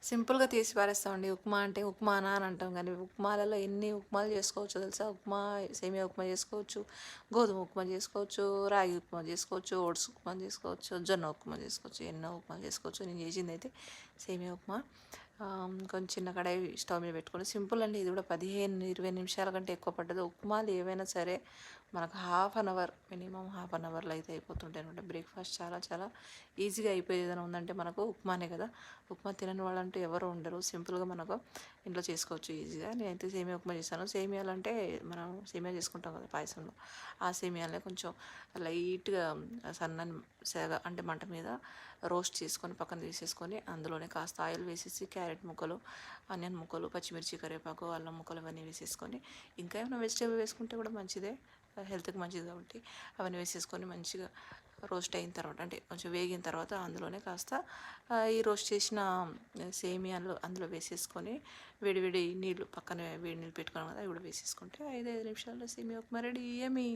సింపుల్‌గా తీసి పారేస్తామండి. ఉప్మా అంటే ఉప్మానా అని అంటాం గానీ, ఉప్మాలలో ఎన్ని ఉప్మాలు చేసుకోవచ్చో తెలుసా? సేమియా ఉప్మా చేసుకోవచ్చు, గోధుమ ఉప్మా చేసుకోవచ్చు, రాగి ఉప్మా చేసుకోవచ్చు, ఓట్స్ ఉప్మా చేసుకోవచ్చు, జొన్న ఉప్మా చేసుకోవచ్చు, ఎన్నో ఉప్మాలు చేసుకోవచ్చు. నేను చేసిందైతే సేమియా ఉప్మా. కొంచెం చిన్న కడాయి స్టవ్ మీద పెట్టుకొని సింపుల్ అండి. ఇది కూడా 15, 20 నిమిషాల కంటే ఎక్కువ పట్టదు. ఉప్మాలు ఏవైనా సరే మనకు half an hour, minimum half an అవర్‌లో అయితే అయిపోతుంటాయి అనమాట. బ్రేక్‌ఫాస్ట్ చాలా చాలా ఈజీగా అయిపోయేది ఏదైనా ఉందంటే మనకు ఉప్మానే కదా! ఉప్మా తినని వాళ్ళంటూ ఎవరు ఉండరు. సింపుల్‌గా మనకు ఇంట్లో చేసుకోవచ్చు ఈజీగా. నేనైతే సేమియా ఉప్మా చేశాను. సేమియాలంటే మనం సేమియా చేసుకుంటాం కదా పాయసంలో. ఆ సేమియాలనే కొంచెం లైట్‌గా సన్నని సెగ అంటే మంట మీద రోస్ట్ చేసుకొని పక్కన తీసేసుకొని, అందులోనే కాస్త ఆయిల్ వేసేసి క్యారెట్ ముక్కలు, ఆనియన్ ముక్కలు, పచ్చిమిర్చి, కరివేపాకు, అల్లం ముక్కలు ఇవన్నీ వేసేసుకొని, ఇంకా ఏమైనా వెజిటేబుల్ వేసుకుంటే కూడా మంచిదే. హెల్త్‌కి మంచిది కాబట్టి అవన్నీ వేసేసుకొని మంచిగా రోస్ట్ అయిన తర్వాత అంటే కొంచెం వేగిన తర్వాత అందులోనే కాస్త ఈ రోస్ట్ చేసిన సేమియాలు అందులో వేసేసుకొని వేడి వేడి నీళ్ళు పక్కనే వేడి నీళ్ళు పెట్టుకున్నాం కదా అవి కూడా వేసేసుకుంటే 5 నిమిషాల్లో సేమియా ఉప్మా రెడీ. యమ్మీ.